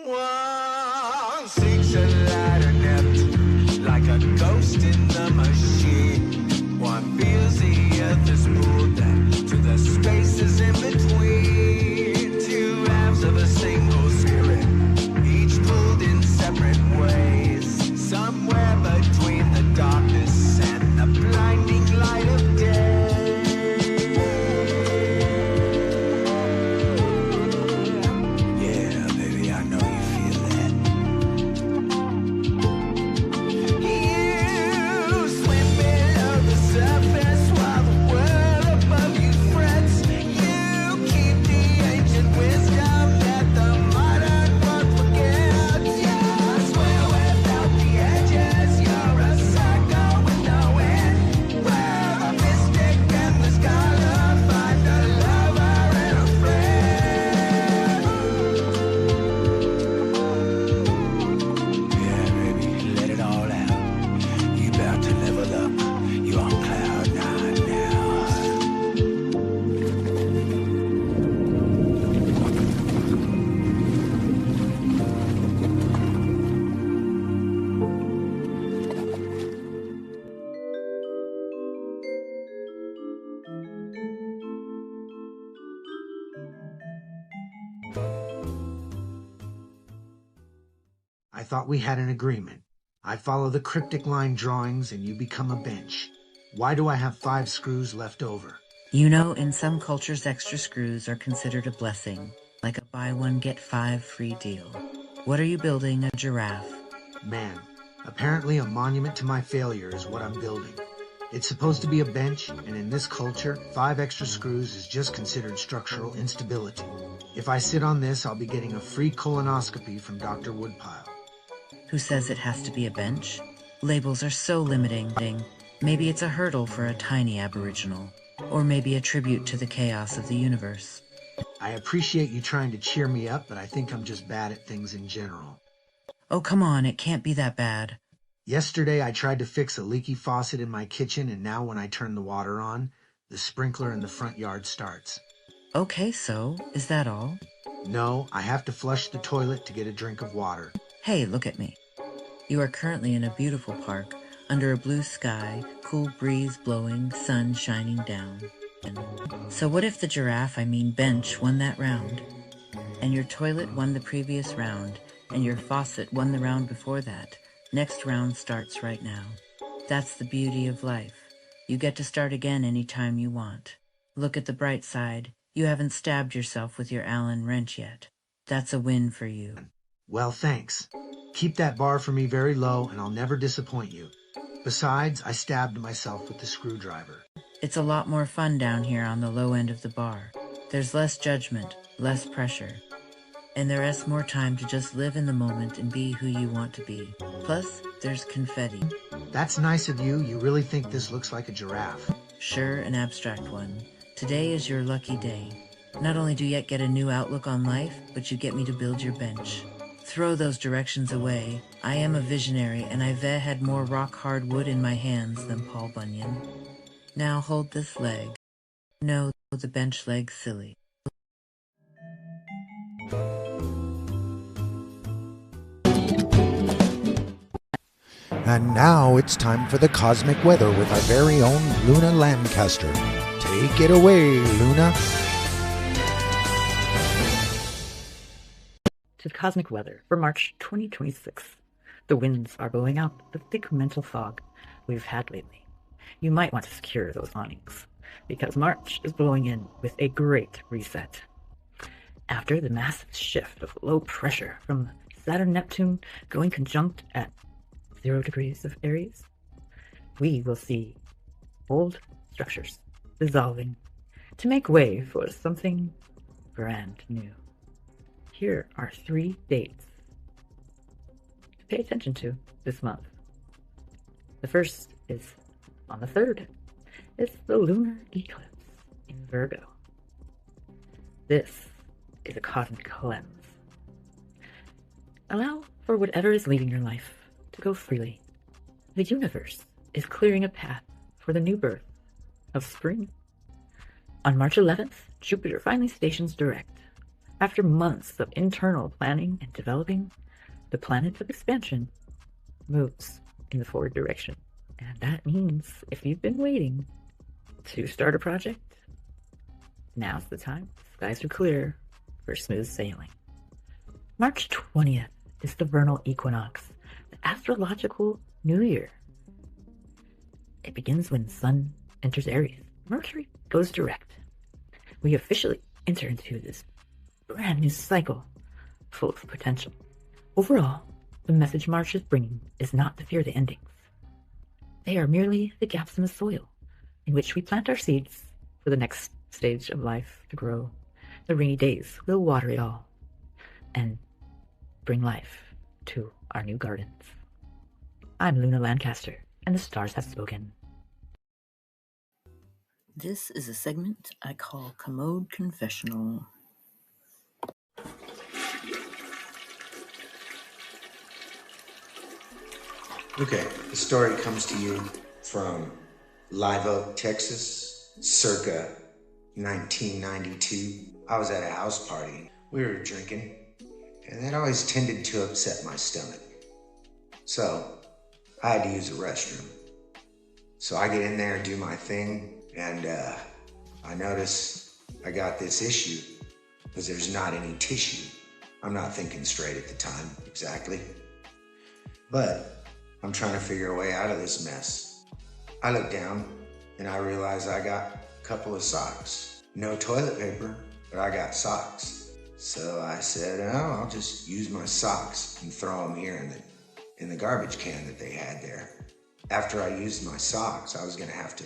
One seeks a light inept, like a ghost in the machine. One feels the earth is pulled back to the spaces in between. Two halves of a single spirit, each pulled in separate ways. Somewhere between the darkness and the blinding light of day. I thought we had an agreement. I follow the cryptic line drawings and you become a bench. Why do I have 5 screws left over? You know, in some cultures, extra screws are considered a blessing, like a buy one, get 5 free deal. What are you building, a giraffe? Man, apparently a monument to my failure is what I'm building. It's supposed to be a bench, and in this culture, 5 extra screws is just considered structural instability. If I sit on this, I'll be getting a free colonoscopy from Dr. Woodpile. Who says it has to be a bench? Labels are so limiting. Maybe it's a hurdle for a tiny aboriginal, or maybe a tribute to the chaos of the universe. I appreciate you trying to cheer me up, but I think I'm just bad at things in general. Oh, come on, it can't be that bad. Yesterday, I tried to fix a leaky faucet in my kitchen, and now when I turn the water on, the sprinkler in the front yard starts. Okay, so, is that all? No, I have to flush the toilet to get a drink of water. Hey, look at me. You are currently in a beautiful park, under a blue sky, cool breeze blowing, sun shining down. So what if the giraffe, bench, won that round? And your toilet won the previous round, and your faucet won the round before that? Next round starts right now. That's the beauty of life. You get to start again anytime you want. Look at the bright side. You haven't stabbed yourself with your Allen wrench yet. That's a win for you. Well, thanks. Keep that bar for me very low, and I'll never disappoint you. Besides, I stabbed myself with the screwdriver. It's a lot more fun down here on the low end of the bar. There's less judgment, less pressure. And there is more time to just live in the moment and be who you want to be. Plus, there's confetti. That's nice of you. You really think this looks like a giraffe? Sure, an abstract one. Today is your lucky day. Not only do you get a new outlook on life, but you get me to build your bench. Throw those directions away. I am a visionary, and I've had more rock-hard wood in my hands than Paul Bunyan. Now hold this leg. No, the bench leg's silly. And now it's time for the cosmic weather with our very own Luna Lancaster. Take it away, Luna. To the cosmic weather for March 2026. The winds are blowing out the thick mental fog we've had lately. You might want to secure those awnings, because March is blowing in with a great reset. After the massive shift of low pressure from Saturn-Neptune going conjunct at 0 degrees of Aries, we will see old structures dissolving to make way for something brand new. Here are 3 dates to pay attention to this month. The first is on the 3rd. It's the lunar eclipse in Virgo. This is a cosmic cleanse. Allow for whatever is leading your life to go freely. The universe is clearing a path for the new birth of spring. On March 11th, Jupiter finally stations direct After months of internal planning and developing, the planet of expansion moves in the forward direction. And that means if you've been waiting to start a project, now's the time. Skies are clear for smooth sailing. March 20th is the vernal equinox, the astrological new year. It begins when the sun enters Aries. Mercury goes direct. We officially enter into this brand new cycle full of potential. Overall, the message March is bringing is not to fear the endings. They are merely the gaps in the soil in which we plant our seeds for the next stage of life to grow. The rainy days will water it all and bring life to our new gardens. I'm Luna Lancaster, and the stars have spoken. This is a segment I call Commode Confessional. Okay, the story comes to you from Live Oak, Texas, circa 1992. I was at a house party. We were drinking, and that always tended to upset my stomach. So I had to use the restroom. So I get in there and do my thing, and I notice I got this issue because there's not any tissue. I'm not thinking straight at the time, exactly. But I'm trying to figure a way out of this mess. I look down and I realize I got a couple of socks. No toilet paper, but I got socks. So I said, oh, I'll just use my socks and throw them here in the garbage can that they had there. After I used my socks, I was gonna have to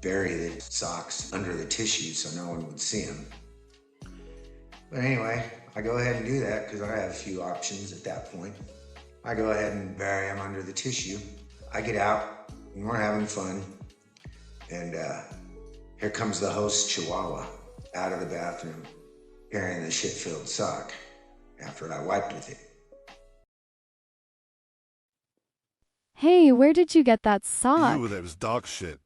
bury the socks under the tissue so no one would see them. But anyway, I go ahead and do that because I have a few options at that point. I go ahead and bury them under the tissue. I get out and we're having fun. And here comes the host Chihuahua out of the bathroom carrying the shit-filled sock after I wiped with it. Hey, where did you get that sock? Ew, that was dog shit.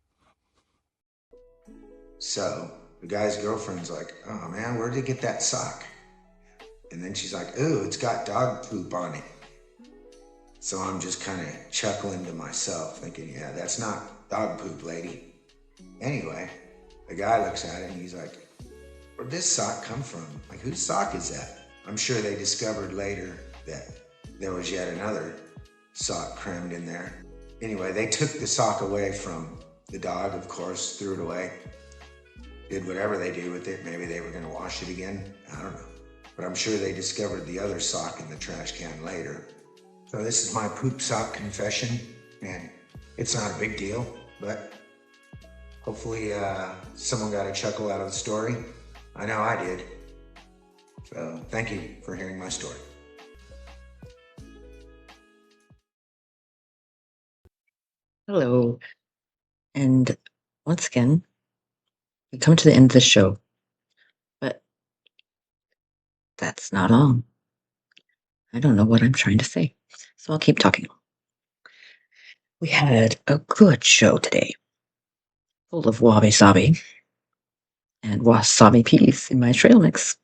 So the guy's girlfriend's like, oh man, where'd you get that sock? And then she's like, ooh, it's got dog poop on it. So I'm just kind of chuckling to myself, thinking, yeah, that's not dog poop, lady. Anyway, the guy looks at it and he's like, where'd this sock come from? Like, whose sock is that? I'm sure they discovered later that there was yet another sock crammed in there. Anyway, they took the sock away from the dog, of course, threw it away. Did whatever they do with it. Maybe they were going to wash it again. I don't know. But I'm sure they discovered the other sock in the trash can later. So this is my poop sock confession, and it's not a big deal, but hopefully someone got a chuckle out of the story. I know I did. So thank you for hearing my story. Hello. And once again, we come to the end of the show. But that's not all. I don't know what I'm trying to say, so I'll keep talking. We had a good show today, full of wabi-sabi and wasabi peas in my trail mix.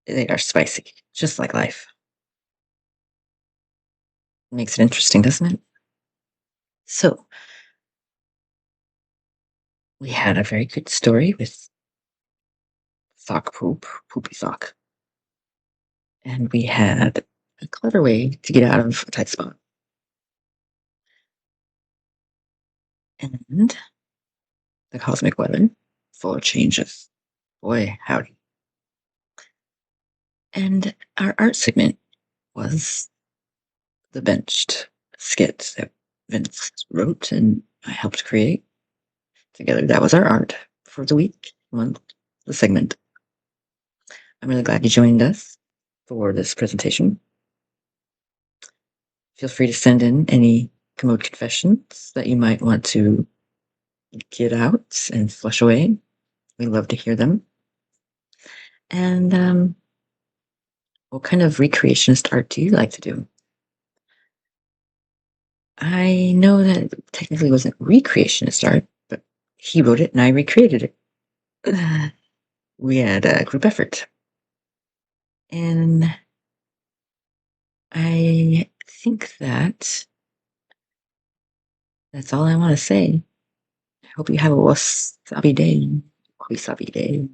They are spicy, just like life. Makes it interesting, doesn't it? So, we had a very good story with sock poop, poopy sock. And we had a clever way to get out of a tight spot. And the cosmic weather, full of changes. Boy, howdy. And our art segment was the benched skit that Vince wrote and I helped create. Together, that was our art for the week, month, the segment. I'm really glad you joined us for this presentation. Feel free to send in any commode confessions that you might want to get out and flush away. We love to hear them. And what kind of recreationist art do you like to do? I know that it technically wasn't recreationist art, but he wrote it and I recreated it. we had a group effort. And I think that's all I want to say. I hope you have a wasabi day. Wasabi day.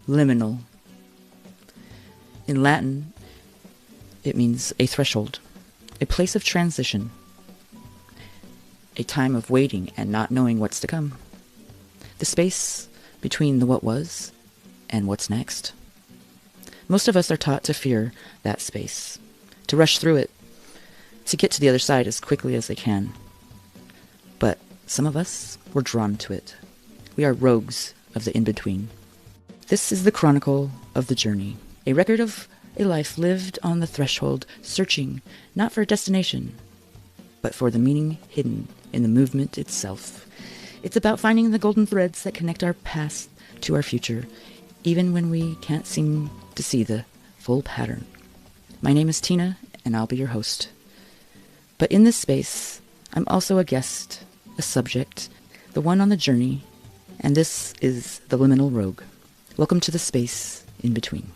Liminal. In Latin, it means a threshold, a place of transition, a time of waiting and not knowing what's to come, the space between the what was and what's next. Most of us are taught to fear that space, to rush through it, to get to the other side as quickly as they can. But some of us were drawn to it. We are rogues of the in-between. This is the chronicle of the journey, a record of a life lived on the threshold, searching not for a destination, but for the meaning hidden in the movement itself. It's about finding the golden threads that connect our past to our future, even when we can't seem to see the full pattern. My name is Tina, and I'll be your host. But in this space, I'm also a guest, a subject, the one on the journey, and this is the Liminal Rogue. Welcome to the space in between.